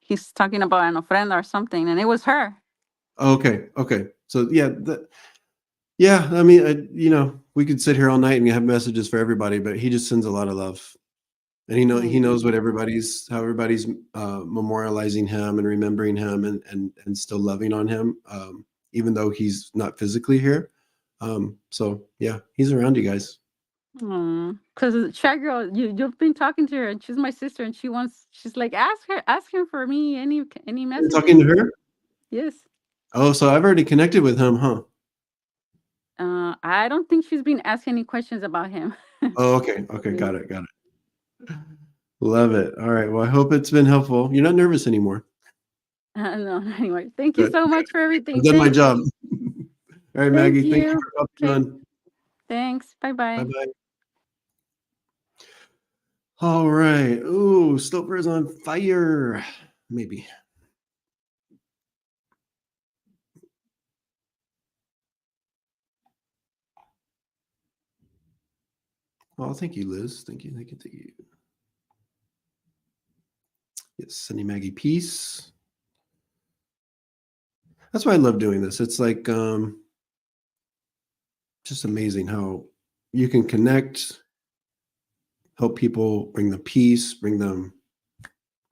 he's talking about an ofrenda or something, and it was her. Okay. So yeah. I mean, we could sit here all night and have messages for everybody, but he just sends a lot of love, and he knows what how everybody's memorializing him and remembering him and still loving on him, even though he's not physically here. So yeah, he's around you guys. Because Shy Girl, you've been talking to her, and she's my sister, and she's like, ask him for me any You're talking to messages. her? Yes. Oh, so I've already connected with him, huh? I don't think she's been asking any questions about him. Oh, okay. Yeah. Got it. Love it. All right. Well, I hope it's been helpful. You're not nervous anymore. No, anyway, thank you Good. so much for I've everything. done my Thanks. job. All right, Thank Maggie. Thank you you. for helping Okay. on. Thanks. Bye Bye bye. bye. All right. Ooh, Stopher is on fire. Maybe. Oh, thank you, Liz. Thank you. Yes, sending Maggie peace. That's why I love doing this. It's like just amazing how you can connect, help people, bring them peace, bring them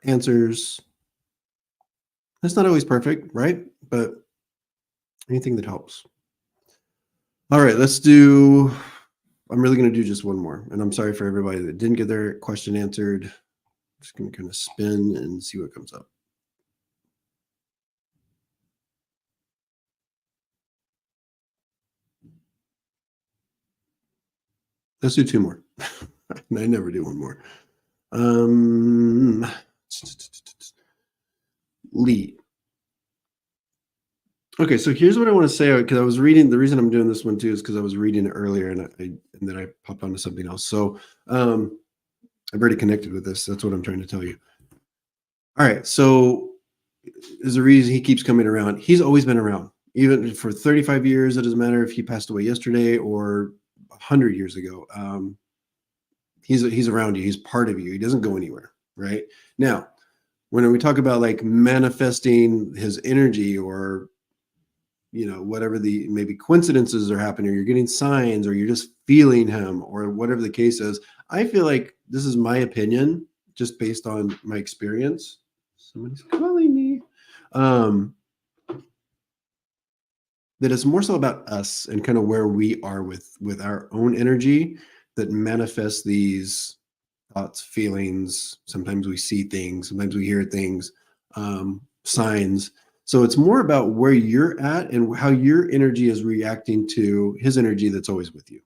answers. It's not always perfect, right? But anything that helps. All right, let's do. I'm really going to do just one more. And I'm sorry for everybody that didn't get their question answered. Just going to kind of spin and see what comes up. Let's do two more. I never do one more. Lee. Okay, so here's what I want to say, because I was reading. The reason I'm doing this one too is because I was reading it earlier, and then I popped onto something else. So I've already connected with this. That's what I'm trying to tell you. All right, so there's a reason he keeps coming around. He's always been around, even for 35 years. It doesn't matter if he passed away yesterday or 100 years ago. He's around you. He's part of you. He doesn't go anywhere. Right now, when we talk about like manifesting his energy, or whatever the maybe coincidences are happening, or you're getting signs, or you're just feeling him, or whatever the case is, I feel like this is my opinion, just based on my experience. Somebody's calling me. That it's more so about us and kind of where we are with our own energy that manifests these thoughts, feelings. Sometimes we see things, sometimes we hear things, signs. So it's more about where you're at and how your energy is reacting to his energy that's always with you.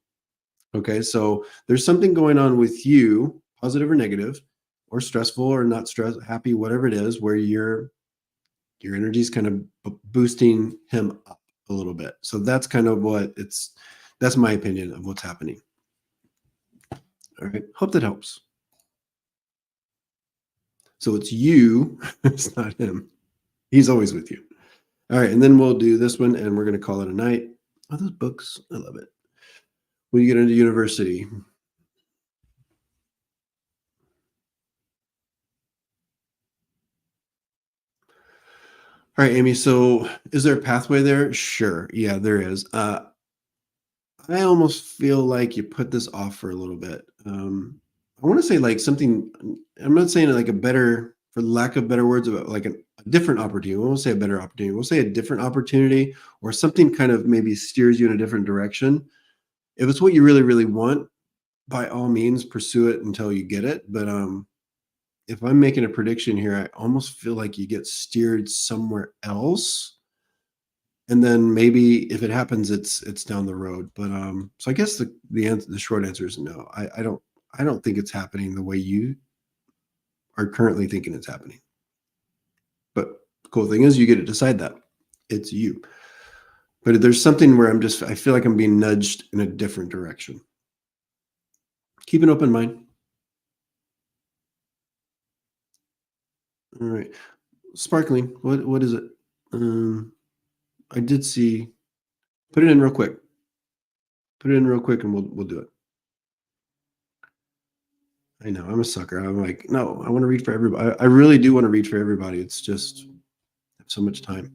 Okay, so there's something going on with you, positive or negative, or stressful or not stressed, happy, whatever it is, where your energy is kind of boosting him up a little bit. So that's kind of that's my opinion of what's happening. All right, hope that helps. So it's you, it's not him. He's always with you. All right, and then we'll do this one, and we're going to call it a night. Oh, those books, I love it. When you get into university. All right, Amy, so is there a pathway there? Sure. Yeah, there is. I almost feel like you put this off for a little bit. I want to say like something, I'm not saying like a better, for lack of better words, about like a different opportunity. We won't say a better opportunity. We'll say a different opportunity, or something kind of maybe steers you in a different direction. If it's what you really, really want, by all means, pursue it until you get it. But if I'm making a prediction here, I almost feel like you get steered somewhere else. And then maybe if it happens, it's down the road. But so I guess the short answer is no. I don't think it's happening the way you are currently thinking it's happening. But the cool thing is you get to decide that. It's you. But there's something where I feel like I'm being nudged in a different direction. Keep an open mind. All right. Sparkling. What is it? I did see. Put it in real quick. Put it in real quick, and we'll do it. I know I'm a sucker. I'm like, no, I want to read for everybody. I really do want to read for everybody. It's just I have so much time.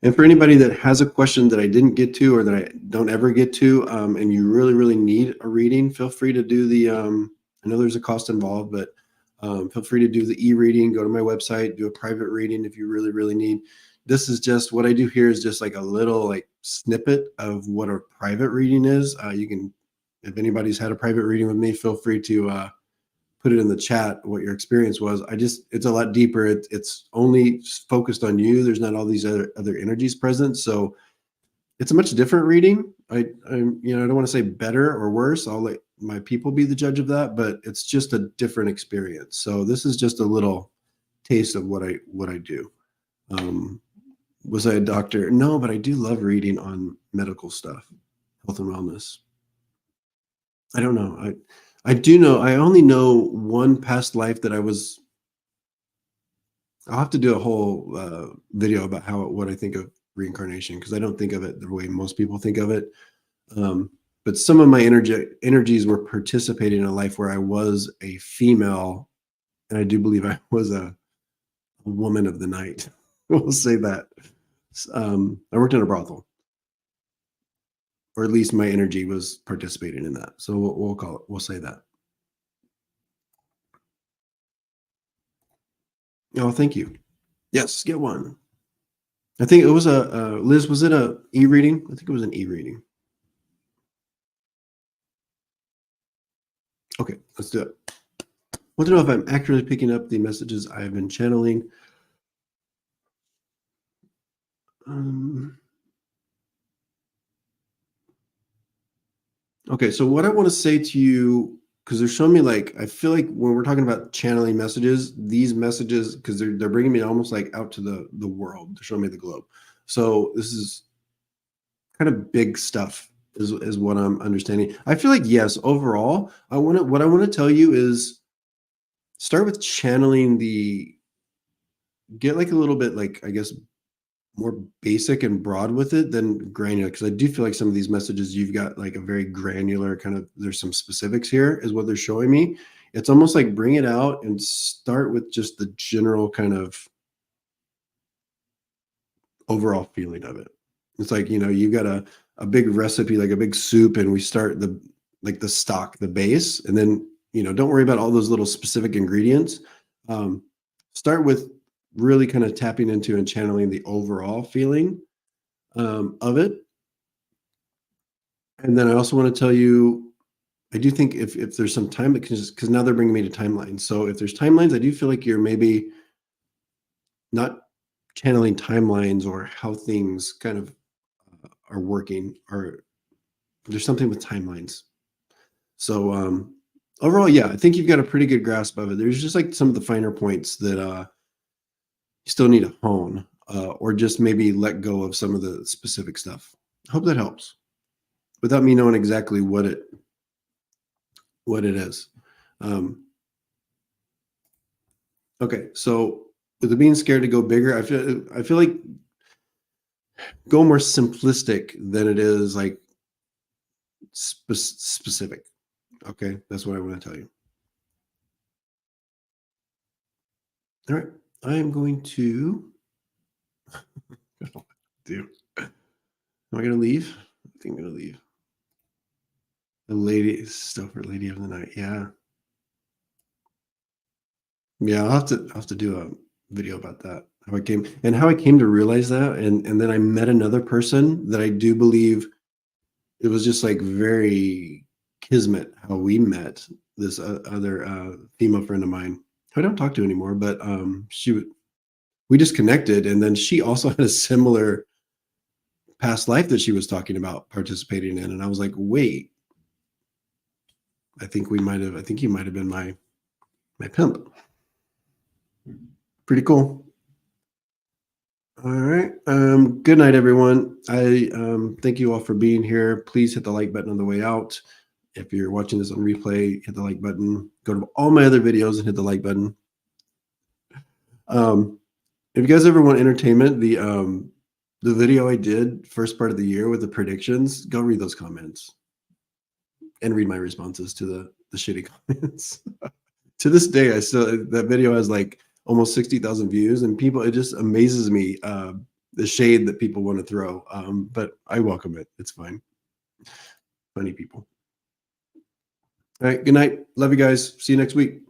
And for anybody that has a question that I didn't get to, or that I don't ever get to, and you really, really need a reading, feel free to do the, I know there's a cost involved, but feel free to do the e-reading, go to my website, do a private reading if you really, really need. This is just, what I do here is just like a little like snippet of what a private reading is. You can, if anybody's had a private reading with me, feel free to put it in the chat what your experience was. It's a lot deeper. It's only focused on you. There's not all these other energies present. So it's a much different reading. I don't want to say better or worse. I'll let my people be the judge of that, but it's just a different experience. So this is just a little taste of what I do. Was I a doctor? No, but I do love reading on medical stuff, health and wellness. I don't know. I do know, I only know one past life that I'll have to do a whole video about what I think of reincarnation, because I don't think of it the way most people think of it. But some of my energies were participating in a life where I was a female, and I do believe I was a woman of the night. We'll say that. I worked in a brothel, or at least my energy was participating in that. So we'll call it. We'll say that. Oh, thank you. Yes, get one. I think it was a Liz. Was it a e-reading? I think it was an e-reading. Okay, let's do it. I want to know if I'm accurately picking up the messages I've been channeling. Okay, so what I want to say to you, because they're showing me, like, I feel like when we're talking about channeling messages, these messages, because they're bringing me almost like out to the world. They're showing me the globe. So this is kind of big stuff, is what I'm understanding. I feel like, yes, overall, what I want to tell you is start with channeling get like a little bit, like, I guess, more basic and broad with it than granular, because I do feel like some of these messages you've got like a very granular kind of, there's some specifics here is what they're showing me. It's almost like bring it out and start with just the general kind of overall feeling of it. It's like, you've got a big recipe, like a big soup, and we start the stock, the base, and then don't worry about all those little specific ingredients. Start with really kind of tapping into and channeling the overall feeling of it. And then I also want to tell you, I do think if there's some time, because now they're bringing me to timelines. So if there's timelines, I do feel like you're maybe not channeling timelines or how things kind of are working, or there's something with timelines. So overall, yeah, I think you've got a pretty good grasp of it. There's just like some of the finer points that you still need to hone, or just maybe let go of some of the specific stuff. I hope that helps without me knowing exactly what it is. Okay, so with the being scared to go bigger, I feel like go more simplistic than it is like specific. Okay, that's what I want to tell you. All right, I am going to do. Am I going to leave? I think I'm going to leave. The lady, Stopher, Lady of the Night. Yeah. Yeah, I'll have to do a video about that. How I came to realize that, and then I met another person that I do believe it was just like very kismet how we met. This other female friend of mine who I don't talk to anymore, but we just connected, and then she also had a similar past life that she was talking about participating in, and I was like, wait, I think you might have been my pimp. Pretty cool. All right. Good night, everyone. I thank you all for being here. Please hit the like button on the way out. If you're watching this on replay, hit the like button. Go to all my other videos and hit the like button. If you guys ever want entertainment, the video I did first part of the year with the predictions, go read those comments and read my responses to the shitty comments. To this day, that video has like almost 60,000 views, and it just amazes me the shade that people want to throw. But I welcome it. It's fine. Funny people. All right. Good night. Love you guys. See you next week.